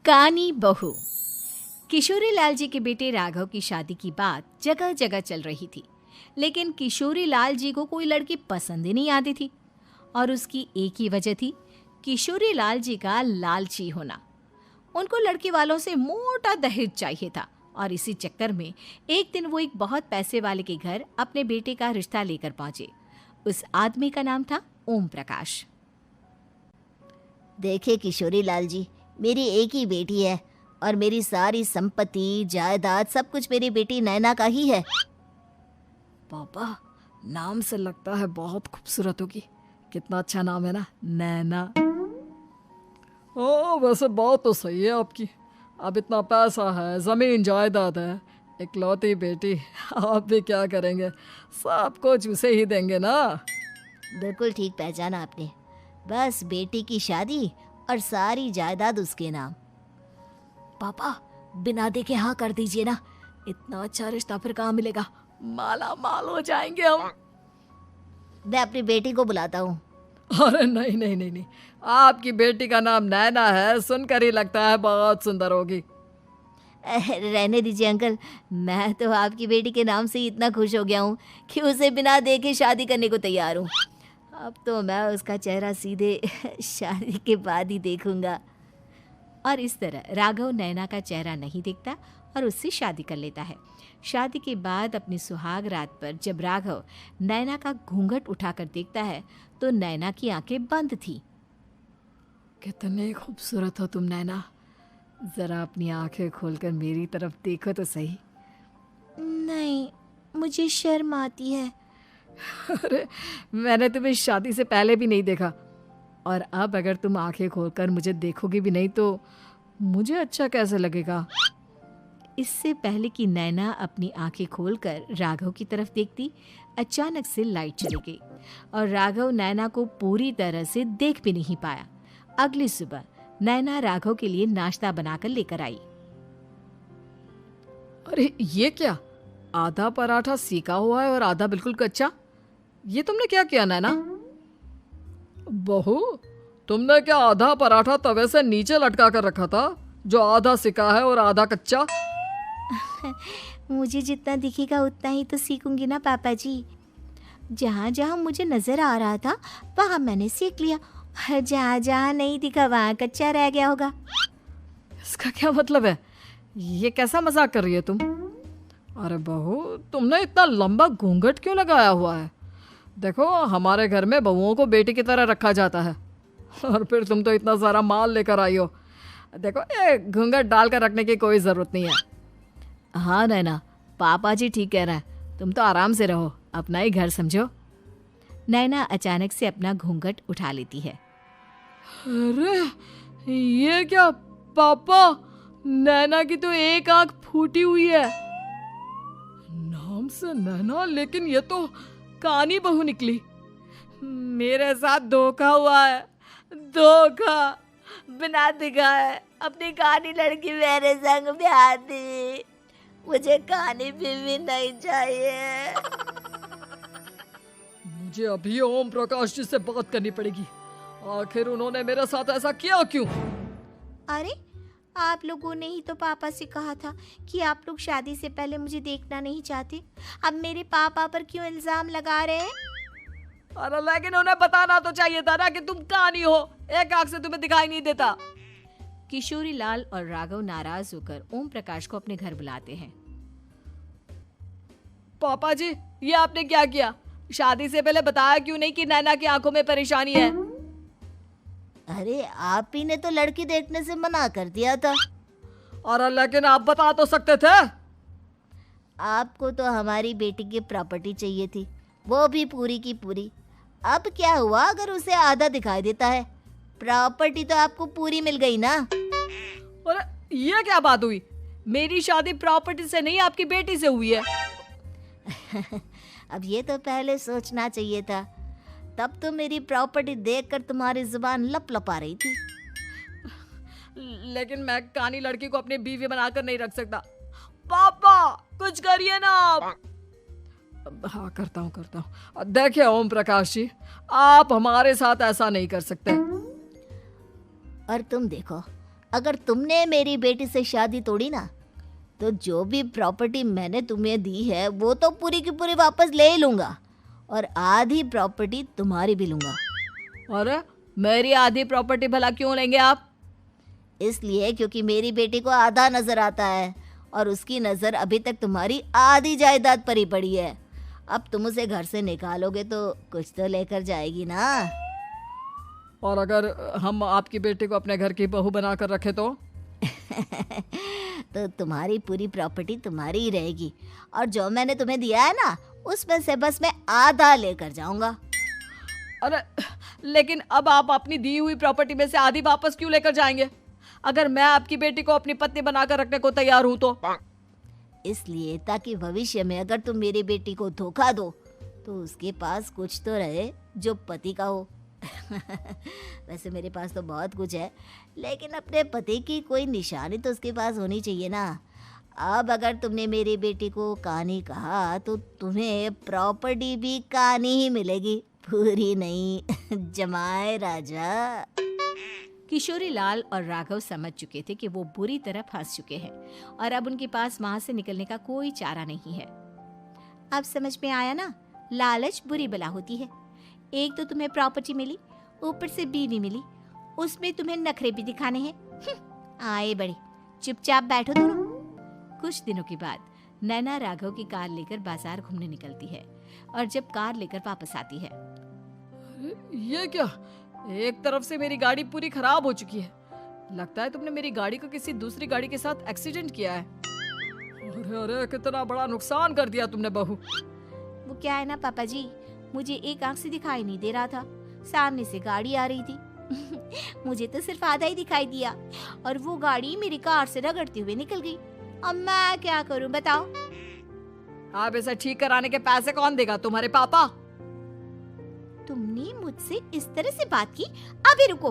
कानी बहू। किशोरी लाल जी के बेटे राघव की शादी की बात जगह जगह चल रही थी, लेकिन किशोरी लाल जी को कोई लड़की पसंद ही नहीं आती थी। और उसकी एक ही वजह थी, किशोरी लाल जी का लालची होना। उनको लड़की वालों से मोटा दहेज चाहिए था और इसी चक्कर में एक दिन वो एक बहुत पैसे वाले के घर अपने बेटे का रिश्ता लेकर पहुंचे। उस आदमी का नाम था ओम प्रकाश। देखे किशोरी लाल जी, मेरी एक ही बेटी है और मेरी सारी संपत्ति जायदाद सब कुछ मेरी बेटी नैना का ही है। पापा, नाम से लगता है बहुत खूबसूरत होगी। कितना अच्छा नाम है ना, नैना। ओ, वैसे बात तो सही है आपकी। अब इतना पैसा है, जमीन जायदाद है, इकलौती बेटी, आप भी क्या करेंगे? सब कुछ उसे ही देंगे ना। बिल्कुल ठीक पहचाना आपने। बस बेटी की शादी और सारी जायदाद उसके नाम। पापा, बिना देखे हाँ कर दीजिए ना। इतना अच्छा रिश्ता फिर कहाँ मिलेगा? माला माल हो जाएंगे हम। मैं अपनी बेटी को बुलाता हूँ। अरे नहीं नहीं नहीं नहीं, आपकी बेटी का नाम नैना है, सुनकर ही लगता है बहुत सुंदर होगी। रहने दीजिए अंकल, मैं तो आपकी बेटी के नाम से ही इतना खुश हो गया हूँ कि उसे बिना देखे शादी करने को तैयार हूँ। अब तो मैं उसका चेहरा सीधे शादी के बाद ही देखूंगा। और इस तरह राघव नैना का चेहरा नहीं देखता और उससे शादी कर लेता है। शादी के बाद अपनी सुहाग रात पर जब राघव नैना का घूंघट उठाकर देखता है तो नैना की आंखें बंद थी। कितनी खूबसूरत हो तुम नैना, जरा अपनी आंखें खोलकर मेरी तरफ देखो तो सही। नहीं, मुझे शर्म आती है। अरे, मैंने तुम्हें शादी से पहले भी नहीं देखा, और अब अगर तुम आंखें खोलकर मुझे देखोगी भी नहीं तो मुझे अच्छा कैसे लगेगा? इससे पहले कि नैना अपनी आंखें खोलकर राघव की तरफ देखती, अचानक से लाइट चली गई और राघव नैना को पूरी तरह से देख भी नहीं पाया। अगली सुबह नैना राघव के लिए नाश्ता बनाकर लेकर आई। अरे ये क्या, आधा पराठा सीका हुआ है और आधा बिल्कुल कच्चा। ये तुमने क्या किया नैना? बहू, तुमने क्या आधा पराठा तवे से नीचे लटका कर रखा था, जो आधा सिका है और आधा कच्चा? मुझे जितना दिखेगा उतना ही तो सीखूंगी ना पापा जी। जहाँ जहाँ मुझे नजर आ रहा था वहाँ मैंने सीख लिया, और जहाँ जहाँ नहीं दिखा वहाँ कच्चा रह गया होगा। इसका क्या मतलब है? ये कैसा मजाक कर रही है तुम? अरे बहू, तुमने इतना लंबा घूंघट क्यों लगाया हुआ है? देखो, हमारे घर में बहुओं को बेटी की तरह रखा जाता है, और फिर तुम तो इतना सारा माल लेकर आई हो। देखो, ये घूंघट डालकर रखने की कोई ज़रूरत नहीं है। हाँ नैना, पापा जी ठीक कह रहे हैं, तुम तो आराम से रहो, अपना ही घर समझो। नैना अचानक से अपना घूंघट उठा लेती है। अरे ये क्या पापा, नैना की तो एक आंख फूटी हुई है। नाम से नैना, लेकिन ये तो कानी बहू निकली। मेरे साथ धोखा हुआ है, धोखा। बिना दिखाए अपनी कानी लड़की मेरे संग ब्याह दी। मुझे कानी बीवी नहीं चाहिए। मुझे अभी ओम प्रकाश जी से बात करनी पड़ेगी। आखिर उन्होंने मेरे साथ ऐसा किया क्यों? अरे, आप लोगों ने ही तो पापा से कहा था कि आप लोग शादी से पहले मुझे देखना नहीं चाहते। अब मेरे पापा पर क्यों इल्जाम लगा रहे हैं? अरे लेकिन उन्हें बताना तो चाहिए था ना कि तुम कानी हो, एक आंख से तुम्हें दिखाई नहीं देता। किशोरी लाल और राघव नाराज होकर ओम प्रकाश को अपने घर बुलाते हैं। पापा जी, ये आपने क्या किया? शादी से पहले बताया क्यों नहीं कि नैना की आंखों में परेशानी है? अरे, आप ही ने तो लड़की देखने से मना कर दिया था। अरे लेकिन आप बता तो सकते थे। आपको तो हमारी बेटी की प्रॉपर्टी चाहिए थी, वो भी पूरी की पूरी। अब क्या हुआ अगर उसे आधा दिखाई देता है? प्रॉपर्टी तो आपको पूरी मिल गई ना। अरे ये क्या बात हुई? मेरी शादी प्रॉपर्टी से नहीं, आपकी बेटी से हुई है। अब ये तो पहले सोचना चाहिए था, तब तो मेरी प्रॉपर्टी देखकर तुम्हारी जुबान लप लपा रही थी। लेकिन मैं कानी लड़की को अपनी बीवी बनाकर नहीं रख सकता। पापा, कुछ करिए ना आप। हाँ, करता हूँ। देखिए ओम प्रकाश जी, आप हमारे साथ ऐसा नहीं कर सकते। और तुम देखो, अगर तुमने मेरी बेटी से शादी तोड़ी ना, तो जो भी प्रॉपर्टी मैंने तुम्हें दी है वो तो पूरी की पूरी वापस ले ही लूँगा, और आधी प्रॉपर्टी तुम्हारी भी लूँगा। अरे मेरी आधी प्रॉपर्टी भला क्यों लेंगे आप? इसलिए क्योंकि मेरी बेटी को आधा नज़र आता है और उसकी नज़र अभी तक तुम्हारी आधी जायदाद पर ही पड़ी है। अब तुम उसे घर से निकालोगे तो कुछ तो लेकर जाएगी ना। और अगर हम आपकी बेटी को अपने घर की बहू बना कर रखे तो? तो तुम्हारी पूरी प्रॉपर्टी तुम्हारी ही रहेगी, और जो मैंने तुम्हें दिया है ना, उसमें से बस मैं आधा लेकर जाऊंगा। अरे लेकिन अब आप अपनी दी हुई प्रॉपर्टी में से आधी वापस क्यों लेकर जाएंगे? अगर मैं आपकी बेटी को अपनी पत्नी बनाकर रखने को तैयार हूं तो? इसलिए ताकि भविष्य में अगर तुम मेरी बेटी को धोखा दो तो उसके पास कुछ तो रहे जो पति का हो। वैसे मेरे पास तो बहुत कुछ है, लेकिन अपने पति की कोई निशानी तो उसके पास होनी चाहिए ना। अब अगर तुमने मेरी बेटी को कानी कहा तो तुम्हें प्रॉपर्टी भी कानी ही मिलेगी, पूरी नहीं। जमाए राजा। किशोरी लाल और राघव समझ चुके थे कि वो बुरी तरह फंस चुके हैं और अब उनके पास वहां से निकलने का कोई चारा नहीं है। अब समझ में आया ना, लालच बुरी बला होती है। एक तो तुम्हें प्रॉपर्टी मिली, ऊपर से बीवी मिली, उसमें तुम्हें नखरे भी दिखाने हैं। आए बड़े, चुपचाप बैठो दोनों। कुछ दिनों के बाद नैना राघव की कार लेकर बाजार घूमने निकलती है और जब कार लेकर वापस आती है, ये क्या? एक तरफ से मेरी गाड़ी पूरी खराब हो चुकी है। लगता है तुमने मेरी गाड़ी को किसी दूसरी गाड़ी के साथ एक्सीडेंट किया है। अरे अरे कितना बड़ा नुकसान कर दिया तुमने बहू। वो क्या है ना पापा जी, मुझे एक आंख से दिखाई नहीं दे रहा था, सामने से गाड़ी आ रही थी। मुझे तो सिर्फ आधा ही दिखाई दिया और वो गाड़ी मेरी कार से रगड़ते हुए निकल गई। अब मैं क्या करूं बताओ? आप इसे ठीक कराने के पैसे कौन देगा? तुम्हारे पापा? तुमने मुझसे इस तरह से बात की? अभी रुको।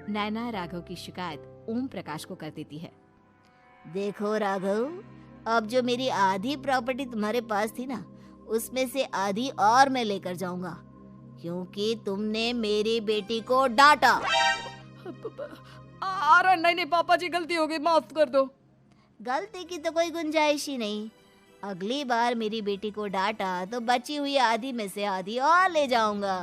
नैना राघव की शिकायत ओम प्रकाश को कर देती है। देखो राघव, अब जो मेरी आधी प्रॉपर्टी तुम्हारे पास थी ना, उसमें से आधी और मैं लेकर जाऊंगा, क्योंकि तुमने मेरी बेटी को डांटा। अरे नहीं नहीं पापा जी, गलती हो गई, माफ कर दो। गलती की तो कोई गुंजाइश ही नहीं। अगली बार मेरी बेटी को डांटा तो बची हुई आधी में से आधी और ले जाऊंगा।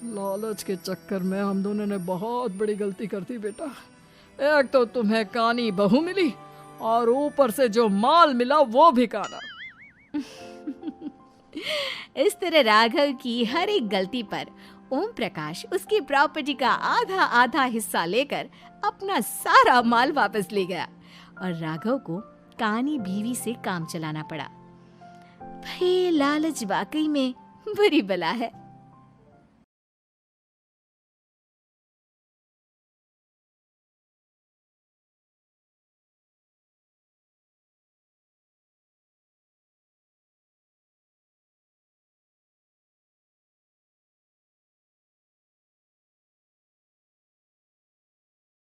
लालच के चक्कर में हम दोनों ने बहुत बड़ी गलती कर दी बेटा। एक तो तुम्हें कानी बहू मिली और ऊपर से जो माल मिला वो भी काना। इस तरह राघव की हर एक गलती पर ओम प्रकाश उसकी प्रॉपर्टी का आधा आधा हिस्सा लेकर अपना सारा माल वापस ले गया और राघव को कानी बीवी से काम चलाना पड़ा। भाई लालच वाकई में बुरी बला है।